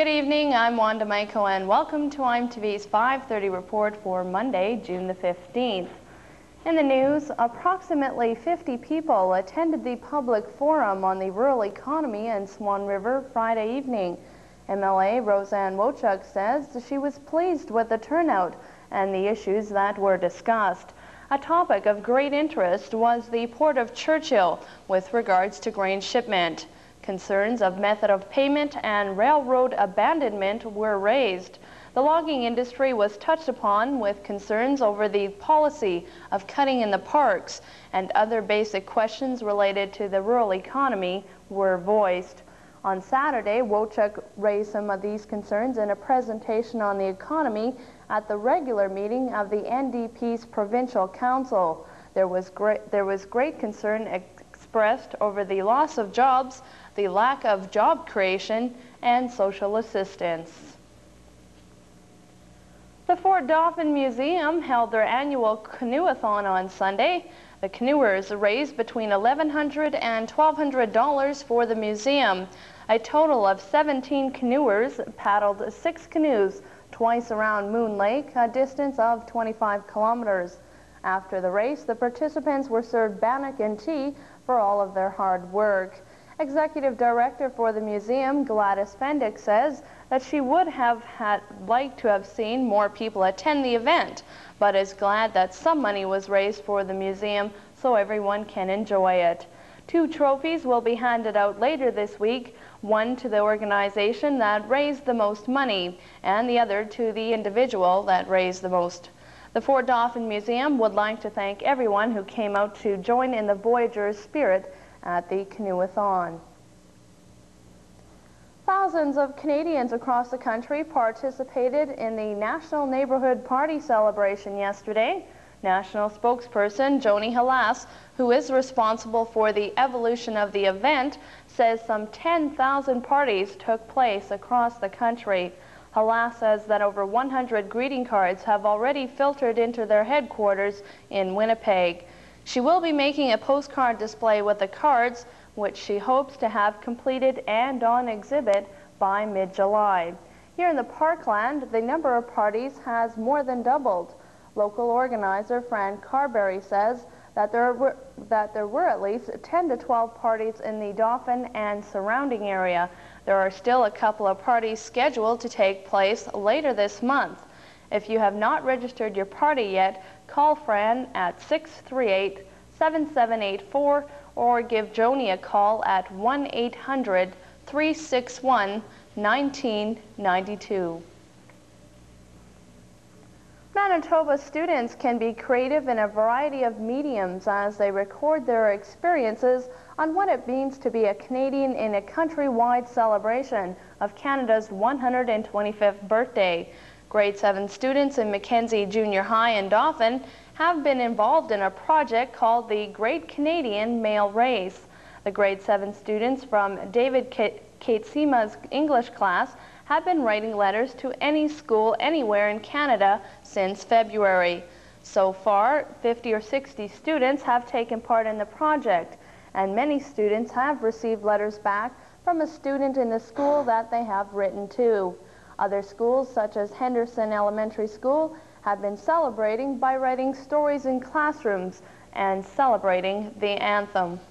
Good evening, I'm Wanda Maiko and welcome to IMTV's 5:30 report for Monday, June the 15th. In the news, approximately 50 people attended the public forum on the rural economy in Swan River Friday evening. MLA Roseanne Wochuk says she was pleased with the turnout and the issues that were discussed. A topic of great interest was the Port of Churchill with regards to grain shipment. Concerns of method of payment and railroad abandonment were raised. The logging industry was touched upon with concerns over the policy of cutting in the parks, and other basic questions related to the rural economy were voiced. On Saturday, Wochuk raised some of these concerns in a presentation on the economy at the regular meeting of the NDP's Provincial Council. There was great concern expressed over the loss of jobs, the lack of job creation, and social assistance. The Fort Dauphin Museum held their annual canoeathon on Sunday. The canoers raised between $1,100 and $1,200 for the museum. A total of 17 canoers paddled 6 canoes twice around Moon Lake, a distance of 25 kilometers. After the race, the participants were served bannock and tea for all of their hard work. Executive Director for the museum, Gladys Fendick, says that she would have liked to have seen more people attend the event, but is glad that some money was raised for the museum so everyone can enjoy it. 2 trophies will be handed out later this week, one to the organization that raised the most money and the other to the individual that raised the most. The Fort Dauphin Museum would like to thank everyone who came out to join in the Voyageurs' spirit at the canoeathon. Thousands of Canadians across the country participated in the National Neighborhood Party celebration yesterday. National spokesperson Joni Halas, who is responsible for the evolution of the event, says some 10,000 parties took place across the country. Halas says that over 100 greeting cards have already filtered into their headquarters in Winnipeg. She will be making a postcard display with the cards, which she hopes to have completed and on exhibit by mid-July. Here in the Parkland, the number of parties has more than doubled. Local organizer Fran Carberry says that there were at least 10 to 12 parties in the Dauphin and surrounding area. There are still a couple of parties scheduled to take place later this month. If you have not registered your party yet, call Fran at 638-7784 or give Joni a call at 1-800-361-1992. Manitoba students can be creative in a variety of mediums as they record their experiences on what it means to be a Canadian in a countrywide celebration of Canada's 125th birthday. Grade 7 students in Mackenzie Junior High in Dauphin have been involved in a project called the Great Canadian Male Race. The grade 7 students from David Katesima's English class have been writing letters to any school anywhere in Canada since February. So far, 50 or 60 students have taken part in the project, and many students have received letters back from a student in the school that they have written to. Other schools, such as Henderson Elementary School, have been celebrating by writing stories in classrooms and celebrating the anthem.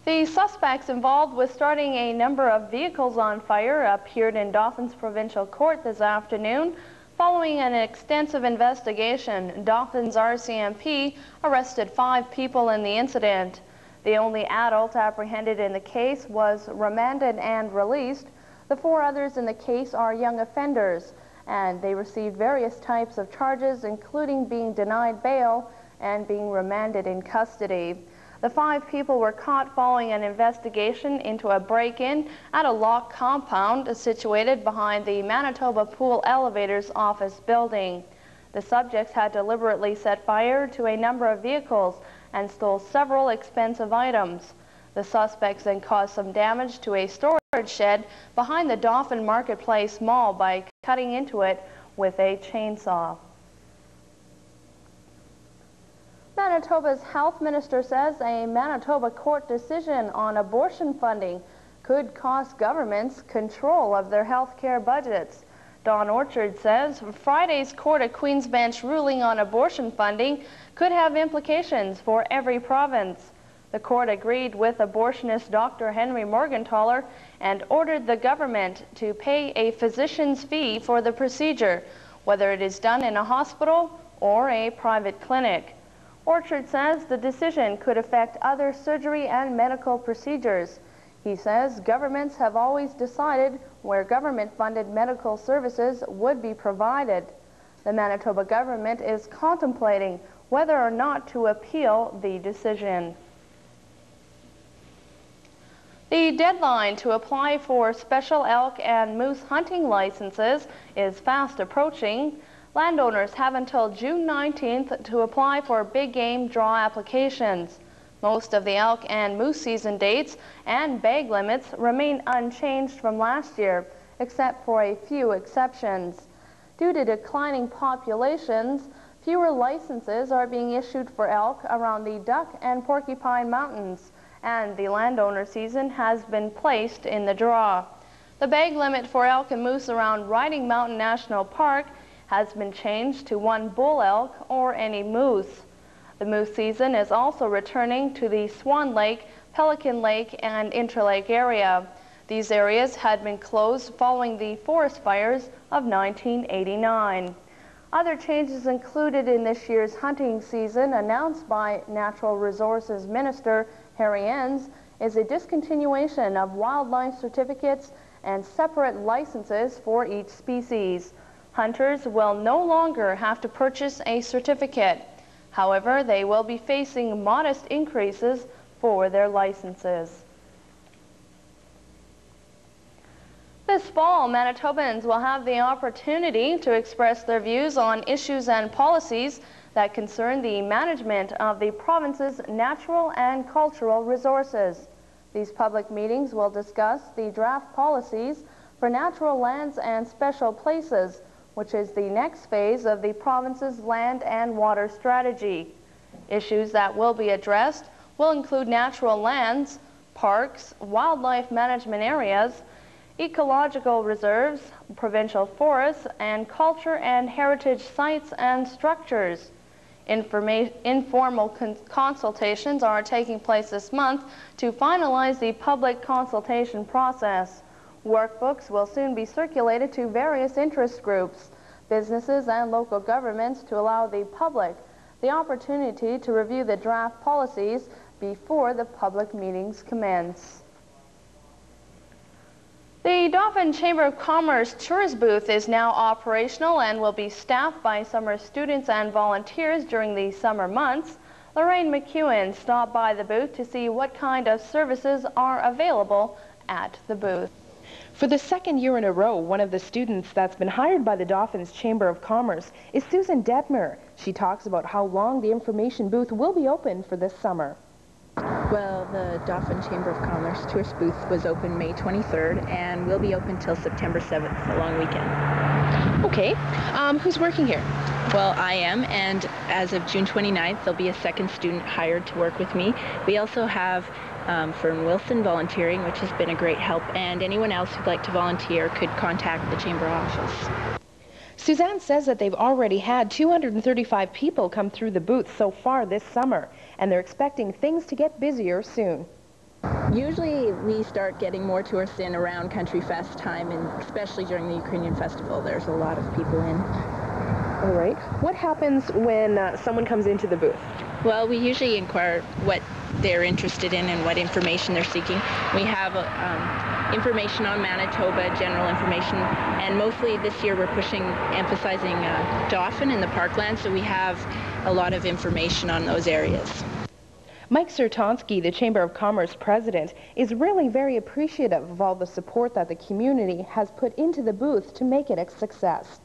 The suspects involved with starting a number of vehicles on fire appeared in Dauphin's provincial court this afternoon. Following an extensive investigation, Dauphin's RCMP arrested 5 people in the incident. The only adult apprehended in the case was remanded and released. The 4 others in the case are young offenders, and they received various types of charges, including being denied bail and being remanded in custody. The 5 people were caught following an investigation into a break-in at a locked compound situated behind the Manitoba Pool Elevators office building. The subjects had deliberately set fire to a number of vehicles and stole several expensive items. The suspects then caused some damage to a storage shed behind the Dauphin Marketplace Mall by cutting into it with a chainsaw. Manitoba's health minister says a Manitoba court decision on abortion funding could cost governments control of their health care budgets. Don Orchard says Friday's Court of Queen's Bench ruling on abortion funding could have implications for every province. The court agreed with abortionist Dr. Henry Morgentaler and ordered the government to pay a physician's fee for the procedure, whether it is done in a hospital or a private clinic. Orchard says the decision could affect other surgery and medical procedures. He says governments have always decided where government-funded medical services would be provided. The Manitoba government is contemplating whether or not to appeal the decision. The deadline to apply for special elk and moose hunting licenses is fast approaching. Landowners have until June 19th to apply for big game draw applications. Most of the elk and moose season dates and bag limits remain unchanged from last year, except for a few exceptions. Due to declining populations, fewer licenses are being issued for elk around the Duck and Porcupine Mountains, and the landowner season has been placed in the draw. The bag limit for elk and moose around Riding Mountain National Park has been changed to 1 bull elk or any moose. The moose season is also returning to the Swan Lake, Pelican Lake, and Interlake area. These areas had been closed following the forest fires of 1989. Other changes included in this year's hunting season, announced by Natural Resources Minister Harry Enns, is a discontinuation of wildlife certificates and separate licenses for each species. Hunters will no longer have to purchase a certificate. However, they will be facing modest increases for their licenses. This fall, Manitobans will have the opportunity to express their views on issues and policies that concern the management of the province's natural and cultural resources. These public meetings will discuss the draft policies for natural lands and special places, which is the next phase of the province's land and water strategy. Issues that will be addressed will include natural lands, parks, wildlife management areas, ecological reserves, provincial forests, and culture and heritage sites and structures. Informal consultations are taking place this month to finalize the public consultation process. Workbooks will soon be circulated to various interest groups, businesses, and local governments to allow the public the opportunity to review the draft policies before the public meetings commence. The Dauphin Chamber of Commerce tourist booth is now operational and will be staffed by summer students and volunteers during the summer months. Lorraine McEwen stopped by the booth to see what kind of services are available at the booth. For the second year in a row, one of the students that's been hired by the Dauphin's Chamber of Commerce is Susan Detmer. She talks about how long the information booth will be open for this summer. Well, the Dauphin Chamber of Commerce tourist booth was open May 23rd and will be open till September 7th, a long weekend. Okay. Who's working here? Well, I am, and as of June 29th, there'll be a second student hired to work with me. We also have Fern Wilson volunteering, which has been a great help, and anyone else who'd like to volunteer could contact the Chamber office. Suzanne says that they've already had 235 people come through the booth so far this summer, and they're expecting things to get busier soon. Usually we start getting more tourists in around Country Fest time, and especially during the Ukrainian festival, there's a lot of people in. All right. What happens when someone comes into the booth? Well, we usually inquire what they're interested in and what information they're seeking. We have information on Manitoba, general information, and mostly this year we're emphasizing Dauphin and the Parkland, so we have a lot of information on those areas. Mike Sertonsky, the Chamber of Commerce president, is really very appreciative of all the support that the community has put into the booth to make it a success.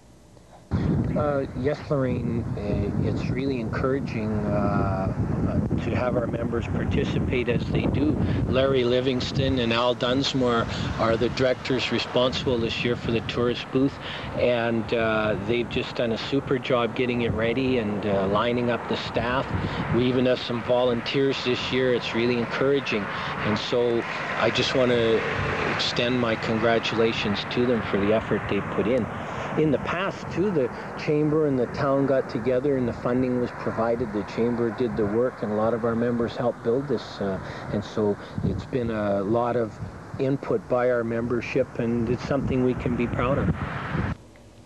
Yes, Lorraine, it's really encouraging to have our members participate as they do. Larry Livingston and Al Dunsmore are the directors responsible this year for the tourist booth, and they've just done a super job getting it ready and lining up the staff. We even have some volunteers this year. It's really encouraging, and so I just want to extend my congratulations to them for the effort they put in. In the past, too, the Chamber and the town got together and the funding was provided. The Chamber did the work and a lot of our members helped build this. And so it's been a lot of input by our membership, and it's something we can be proud of.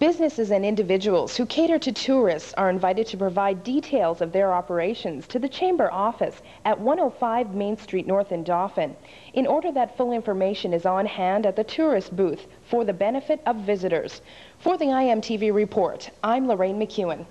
Businesses and individuals who cater to tourists are invited to provide details of their operations to the Chamber office at 105 Main Street North in Dauphin, in order that full information is on hand at the tourist booth for the benefit of visitors. For the IMTV Report, I'm Lorraine McEwen.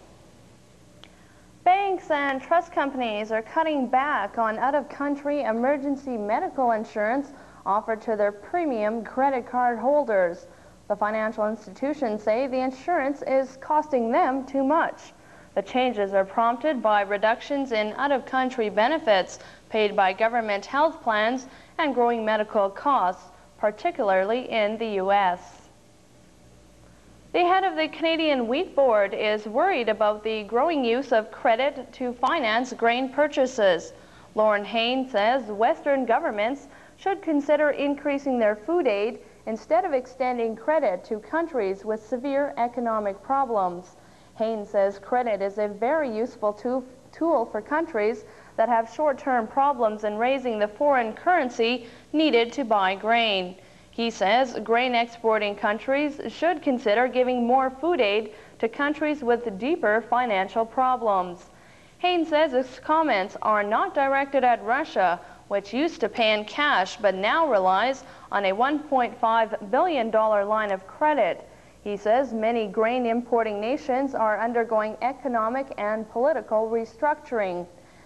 Banks and trust companies are cutting back on out-of-country emergency medical insurance offered to their premium credit card holders. The financial institutions say the insurance is costing them too much. The changes are prompted by reductions in out-of-country benefits paid by government health plans and growing medical costs, particularly in the U.S. The head of the Canadian Wheat Board is worried about the growing use of credit to finance grain purchases. Lauren Hain says Western governments should consider increasing their food aid instead of extending credit to countries with severe economic problems. Hain says credit is a very useful tool for countries that have short-term problems in raising the foreign currency needed to buy grain. He says grain exporting countries should consider giving more food aid to countries with deeper financial problems. Hain says his comments are not directed at Russia, which used to pay in cash but now relies on a $1.5 billion line of credit. He says many grain importing nations are undergoing economic and political restructuring.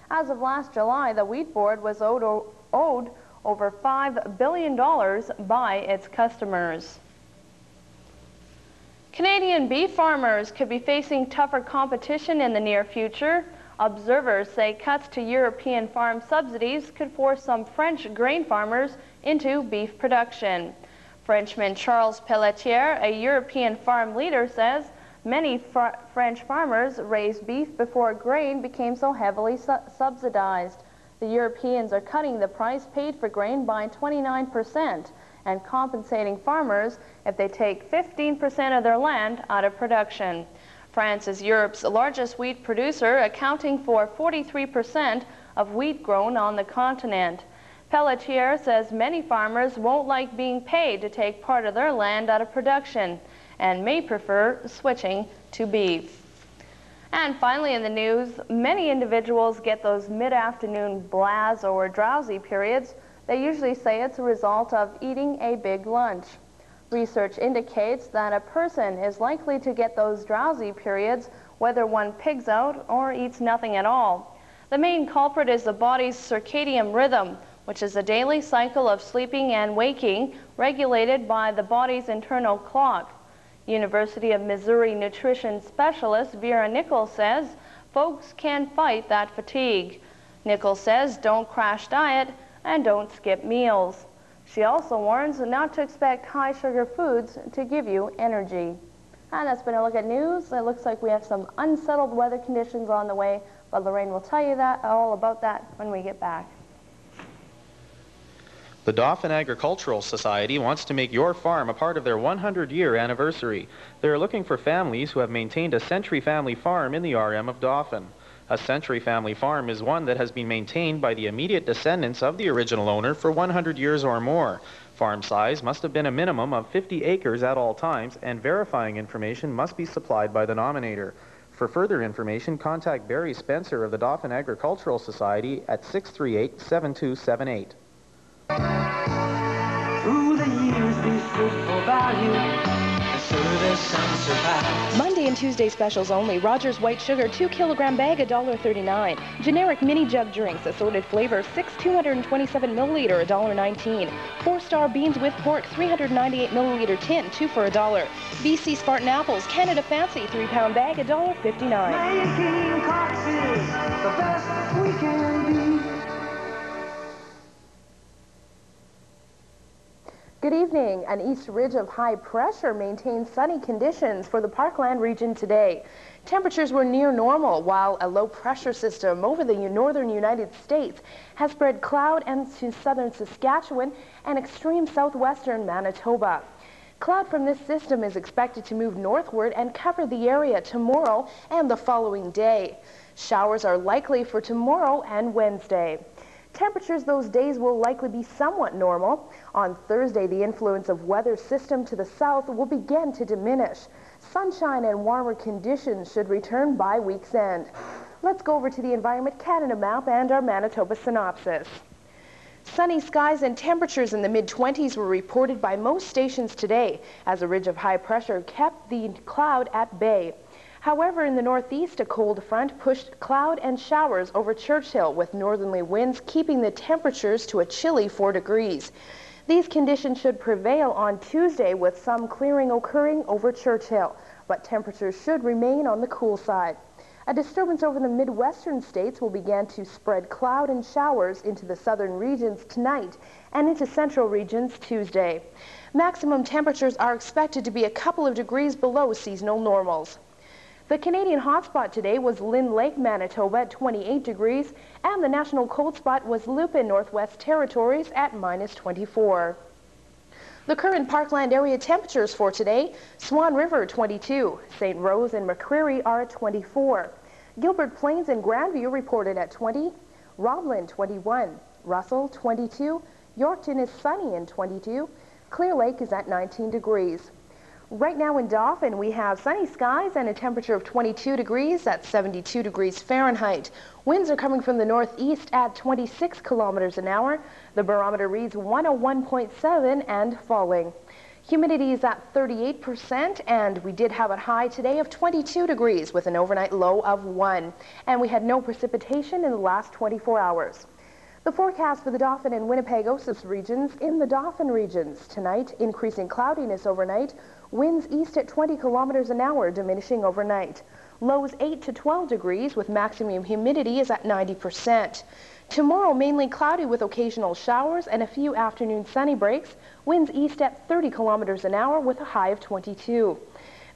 As of last July, the Wheat Board was owed over $5 billion by its customers. Canadian beef farmers could be facing tougher competition in the near future. Observers say cuts to European farm subsidies could force some French grain farmers into beef production. Frenchman Charles Pelletier, a European farm leader, says many French farmers raised beef before grain became so heavily subsidized. The Europeans are cutting the price paid for grain by 29% and compensating farmers if they take 15% of their land out of production. France is Europe's largest wheat producer, accounting for 43% of wheat grown on the continent. Pelletier says many farmers won't like being paid to take part of their land out of production and may prefer switching to beef. And finally in the news, many individuals get those mid-afternoon blahs or drowsy periods. They usually say it's a result of eating a big lunch. Research indicates that a person is likely to get those drowsy periods whether one pigs out or eats nothing at all. The main culprit is the body's circadian rhythm, which is a daily cycle of sleeping and waking regulated by the body's internal clock. University of Missouri nutrition specialist Vera Nichols says folks can fight that fatigue. Nichols says don't crash diet and don't skip meals. She also warns not to expect high-sugar foods to give you energy. And that's been a look at news. It looks like we have some unsettled weather conditions on the way, but Lorraine will tell you all about that when we get back. The Dauphin Agricultural Society wants to make your farm a part of their 100-year anniversary. They are looking for families who have maintained a Century family farm in the RM of Dauphin. A Century family farm is one that has been maintained by the immediate descendants of the original owner for 100 years or more. Farm size must have been a minimum of 50 acres at all times, and verifying information must be supplied by the nominator. For further information, contact Barry Spencer of the Dauphin Agricultural Society at 638-7278. Through the years, we stood for value, service and survive. Monday and Tuesday specials only. Rogers White Sugar, 2-kilogram bag, $1.39. Generic mini jug drinks, assorted flavors, 6 227 milliliter, $1.19. 4-Star beans with pork, 398 milliliter tin, 2 for $1. BC Spartan apples, Canada Fancy, 3-pound bag, $1.59. Making cocktails, the best we can be. Good evening. An east ridge of high pressure maintains sunny conditions for the Parkland region today. Temperatures were near normal, while a low pressure system over the northern United States has spread cloud into southern Saskatchewan and extreme southwestern Manitoba. Cloud from this system is expected to move northward and cover the area tomorrow and the following day. Showers are likely for tomorrow and Wednesday. Temperatures those days will likely be somewhat normal. On Thursday, the influence of weather system to the south will begin to diminish. Sunshine and warmer conditions should return by week's end. Let's go over to the Environment Canada map and our Manitoba synopsis. Sunny skies and temperatures in the mid-20s were reported by most stations today, as a ridge of high pressure kept the cloud at bay. However, in the northeast, a cold front pushed cloud and showers over Churchill, with northerly winds keeping the temperatures to a chilly 4 degrees. These conditions should prevail on Tuesday, with some clearing occurring over Churchill, but temperatures should remain on the cool side. A disturbance over the Midwestern states will begin to spread cloud and showers into the southern regions tonight and into central regions Tuesday. Maximum temperatures are expected to be a couple of degrees below seasonal normals. The Canadian hotspot today was Lynn Lake, Manitoba at 28 degrees, and the national cold spot was Lupin, Northwest Territories at -24. The current Parkland area temperatures for today: Swan River 22, St. Rose and McCreary are at 24, Gilbert Plains and Grandview reported at 20, Roblin 21, Russell 22, Yorkton is sunny and 22, Clear Lake is at 19 degrees. Right now in Dauphin, we have sunny skies and a temperature of 22 degrees at 72 degrees Fahrenheit. Winds are coming from the northeast at 26 kilometers an hour. The barometer reads 101.7 and falling. Humidity is at 38%, and we did have a high today of 22 degrees with an overnight low of 1. And we had no precipitation in the last 24 hours. The forecast for the Dauphin and Winnipeg-Osip regions: in the Dauphin regions tonight, increasing cloudiness overnight, winds east at 20 kilometers an hour, diminishing overnight. Lows 8 to 12 degrees with maximum humidity is at 90%. Tomorrow, mainly cloudy with occasional showers and a few afternoon sunny breaks, winds east at 30 kilometers an hour with a high of 22.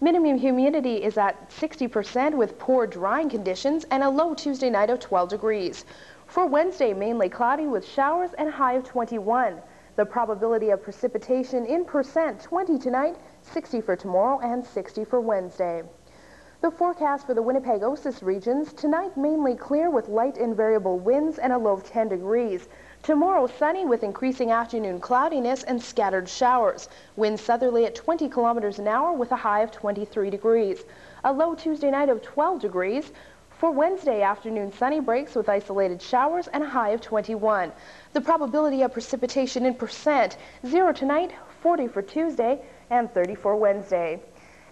Minimum humidity is at 60% with poor drying conditions and a low Tuesday night of 12 degrees. For Wednesday, mainly cloudy with showers and a high of 21. The probability of precipitation in percent: 20 tonight, 60 for tomorrow, and 60 for Wednesday. The forecast for the Winnipeg-Osip regions: tonight mainly clear with light and variable winds and a low of 10 degrees. Tomorrow sunny with increasing afternoon cloudiness and scattered showers. Winds southerly at 20 kilometers an hour with a high of 23 degrees. A low Tuesday night of 12 degrees. For Wednesday, afternoon sunny breaks with isolated showers and a high of 21. The probability of precipitation in percent: 0 tonight, 40 for Tuesday, and 30 for Wednesday.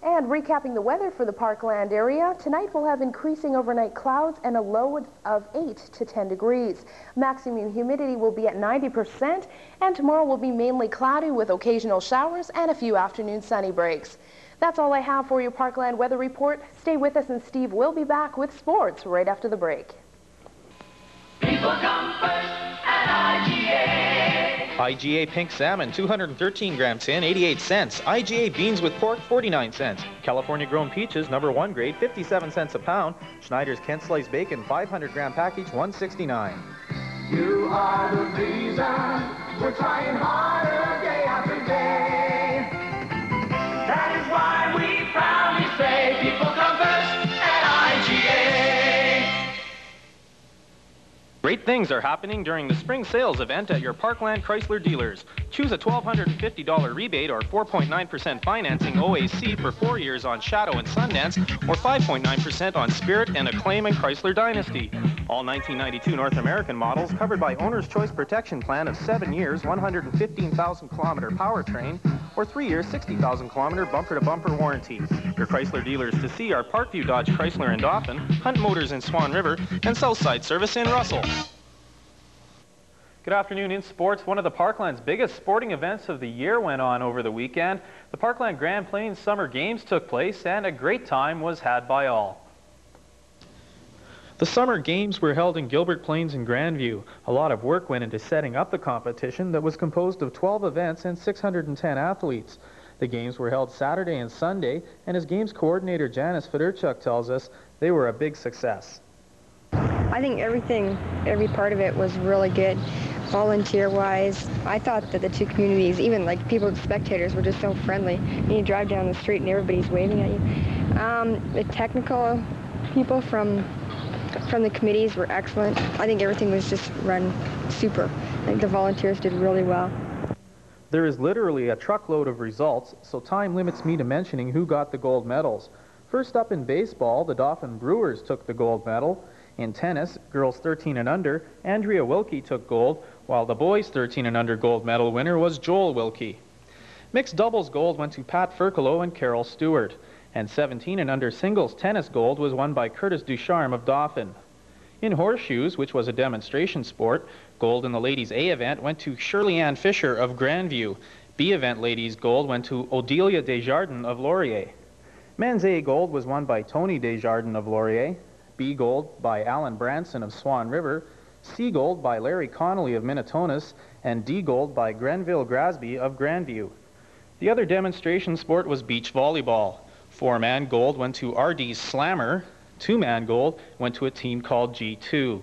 And recapping the weather for the Parkland area: tonight we'll have increasing overnight clouds and a low of 8 to 10 degrees. Maximum humidity will be at 90%, and tomorrow will be mainly cloudy with occasional showers and a few afternoon sunny breaks. That's all I have for your Parkland weather report. Stay with us, and Steve will be back with sports right after the break. People come first at IGA. IGA pink salmon, 213 gram tin, 88 cents. IGA beans with pork, 49 cents. California grown peaches, number 1 grade, 57 cents a pound. Schneider's Kent sliced bacon, 500 gram package, $1.69. You are the reason we're trying harder day after day. That is why we proudly say people come first at IGA. Great things are happening during the spring sales event at your Parkland Chrysler dealers. Choose a $1,250 rebate or 4.9% financing OAC for 4 years on Shadow and Sundance, or 5.9% on Spirit and Acclaim and Chrysler Dynasty. All 1992 North American models covered by Owner's Choice Protection Plan of 7 years, 115,000 kilometer powertrain, or 3-year, 60,000-kilometer bumper-to-bumper warranty. Your Chrysler dealers to see are Parkview Dodge Chrysler in Dauphin, Hunt Motors in Swan River, and Southside Service in Russell. Good afternoon. In sports, one of the Parkland's biggest sporting events of the year went on over the weekend. The Parkland Grand Plains Summer Games took place, and a great time was had by all. The Summer Games were held in Gilbert Plains and Grandview. A lot of work went into setting up the competition that was composed of 12 events and 610 athletes. The games were held Saturday and Sunday, and as Games Coordinator Janice Fedorchuk tells us, they were a big success. I think every part of it was really good. Volunteer-wise, I thought that the two communities, even like people, spectators, were just so friendly. And you drive down the street and everybody's waving at you. The technical people from the committees were excellent. I think everything was just run super. I think the volunteers did really well. There is literally a truckload of results, so time limits me to mentioning who got the gold medals. First up in baseball, the Dauphin Brewers took the gold medal. In tennis, girls 13 and under, Andrea Wilkie took gold, while the boys 13 and under gold medal winner was Joel Wilkie. Mixed doubles gold went to Pat Furcolo and Carol Stewart, and 17 and under singles tennis gold was won by Curtis Ducharme of Dauphin. In horseshoes, which was a demonstration sport, gold in the ladies' A event went to Shirley Ann Fisher of Grandview. B event ladies' gold went to Odelia Desjardins of Laurier. Men's A gold was won by Tony Desjardins of Laurier. B gold by Alan Branson of Swan River, C gold by Larry Connolly of Minitonas, and D gold by Grenville Grasby of Grandview. The other demonstration sport was beach volleyball. 4-man gold went to RD's Slammer, 2-man gold went to a team called G2.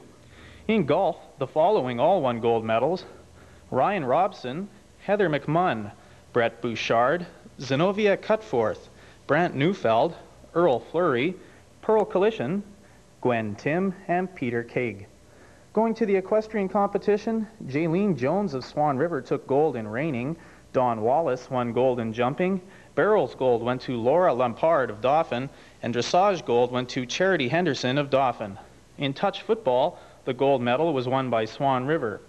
In golf, the following all won gold medals: Ryan Robson, Heather McMunn, Brett Bouchard, Zenobia Cutforth, Brant Neufeld, Earl Fleury, Pearl Collision, Gwen Tim, and Peter Kaig. Going to the equestrian competition, Jaylene Jones of Swan River took gold in reining, Dawn Wallace won gold in jumping, barrels gold went to Laura Lampard of Dauphin, and dressage gold went to Charity Henderson of Dauphin. In touch football, the gold medal was won by Swan River.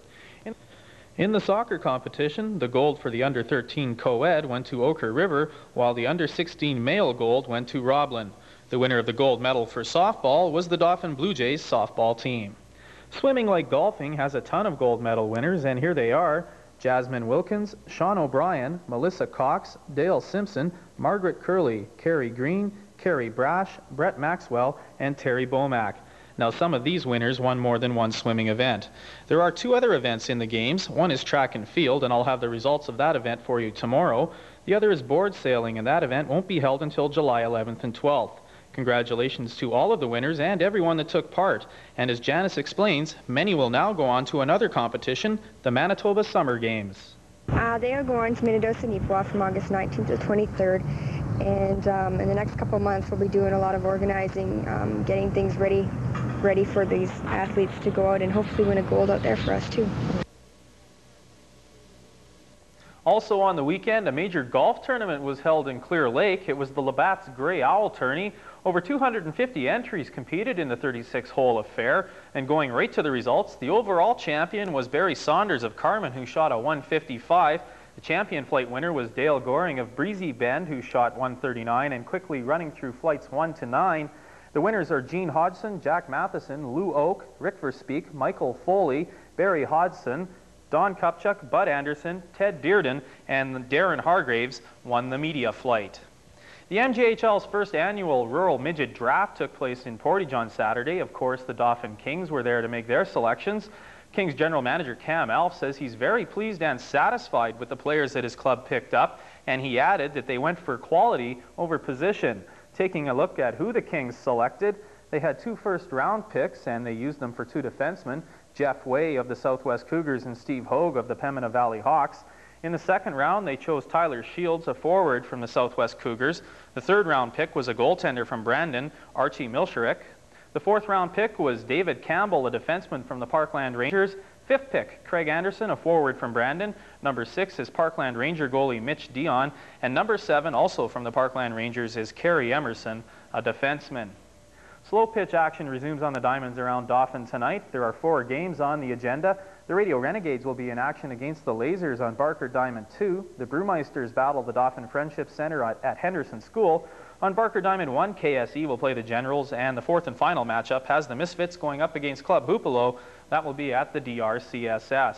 In the soccer competition, the gold for the under-13 co-ed went to Ochre River, while the under-16 male gold went to Roblin. The winner of the gold medal for softball was the Dauphin Blue Jays softball team. Swimming, like golfing, has a ton of gold medal winners, and here they are: Jasmine Wilkins, Sean O'Brien, Melissa Cox, Dale Simpson, Margaret Curley, Carrie Green, Carrie Brash, Brett Maxwell, and Terry Bomack. Now, some of these winners won more than one swimming event. There are 2 other events in the games. One is track and field, and I'll have the results of that event for you tomorrow. The other is board sailing, and that event won't be held until July 11th and 12th. Congratulations to all of the winners and everyone that took part. And as Janice explains, many will now go on to another competition, the Manitoba Summer Games. They are going to Minnedosa Nipawin from August 19th to 23rd. And in the next couple of months, we'll be doing a lot of organizing, getting things ready for these athletes to go out and hopefully win a gold out there for us too. Also on the weekend, a major golf tournament was held in Clear Lake. It was the Labatt's Grey Owl Tourney. Over 250 entries competed in the 36-hole affair. And going right to the results, the overall champion was Barry Saunders of Carman, who shot a 155. The champion flight winner was Dale Goring of Breezy Bend, who shot 139, and quickly running through flights 1 to 9. The winners are Gene Hodgson, Jack Matheson, Lou Oak, Rick Verspeak, Michael Foley, Barry Hodgson, Don Kupchuk, Bud Anderson, Ted Dearden, and Darren Hargraves won the media flight. The MJHL's first annual Rural Midget Draft took place in Portage on Saturday. Of course, the Dauphin Kings were there to make their selections. Kings general manager Cam Alf says he's very pleased and satisfied with the players that his club picked up, and he added that they went for quality over position. Taking a look at who the Kings selected, they had 2 first-round picks, and they used them for 2 defensemen, Jeff Way of the Southwest Cougars and Steve Hogue of the Pembina Valley Hawks. In the second round, they chose Tyler Shields, a forward from the Southwest Cougars. The third-round pick was a goaltender from Brandon, Archie Milcherik. The fourth-round pick was David Campbell, a defenseman from the Parkland Rangers. Fifth pick, Craig Anderson, a forward from Brandon. Number 6 is Parkland Ranger goalie Mitch Dion. And number 7, also from the Parkland Rangers, is Kerry Emerson, a defenseman. Slow pitch action resumes on the diamonds around Dauphin tonight. There are 4 games on the agenda. The Radio Renegades will be in action against the Lasers on Barker Diamond 2. The Brewmeisters battle the Dauphin Friendship Center at Henderson School. On Barker Diamond 1, KSE will play the Generals, and the fourth and final matchup has the Misfits going up against Club Hoopolo. That will be at the DRCSS.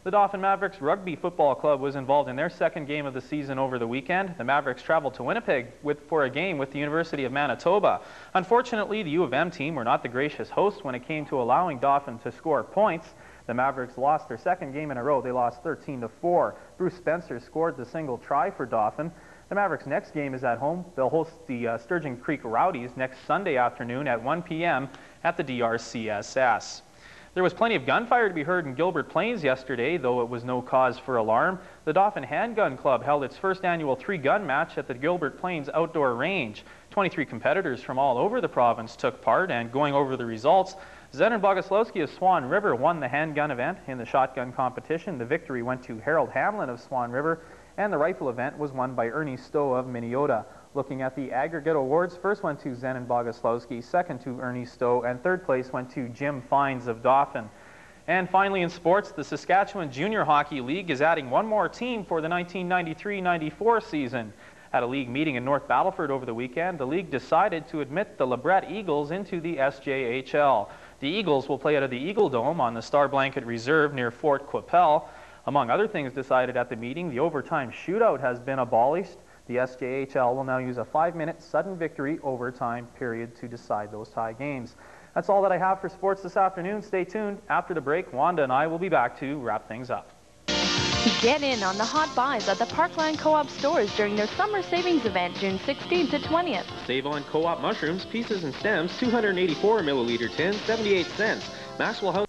The Dauphin Mavericks Rugby Football Club was involved in their second game of the season over the weekend. The Mavericks traveled to Winnipeg for a game with the University of Manitoba. Unfortunately, the U of M team were not the gracious host when it came to allowing Dauphin to score points. The Mavericks lost their second game in a row. They lost 13-4. Bruce Spencer scored the single try for Dauphin. The Mavericks' next game is at home. They'll host the Sturgeon Creek Rowdies next Sunday afternoon at 1 p.m. at the DRCSS. There was plenty of gunfire to be heard in Gilbert Plains yesterday, though it was no cause for alarm. The Dauphin Handgun Club held its first annual three-gun match at the Gilbert Plains Outdoor Range. 23 competitors from all over the province took part, and going over the results, Zenon Bogoslowski of Swan River won the handgun event. In the shotgun competition, the victory went to Harold Hamlin of Swan River, and the rifle event was won by Ernie Stowe of Minneota. Looking at the aggregate awards, first went to Zenon Bogoslowski, second to Ernie Stowe, and third place went to Jim Fines of Dauphin. And finally in sports, the Saskatchewan Junior Hockey League is adding one more team for the 1993-94 season. At a league meeting in North Battleford over the weekend, the league decided to admit the LeBret Eagles into the SJHL. The Eagles will play out of the Eagle Dome on the Star Blanket Reserve near Fort Qu'Appelle. Among other things decided at the meeting, the overtime shootout has been abolished. The SJHL will now use a 5-minute sudden victory overtime period to decide those tie games. That's all that I have for sports this afternoon. Stay tuned. After the break, Wanda and I will be back to wrap things up. Get in on the hot buys at the Parkland Co-op stores during their summer savings event June 16th to 20th. Save on Co-op mushrooms, pieces and stems, 284 milliliter tin, 78 cents. Maxwell House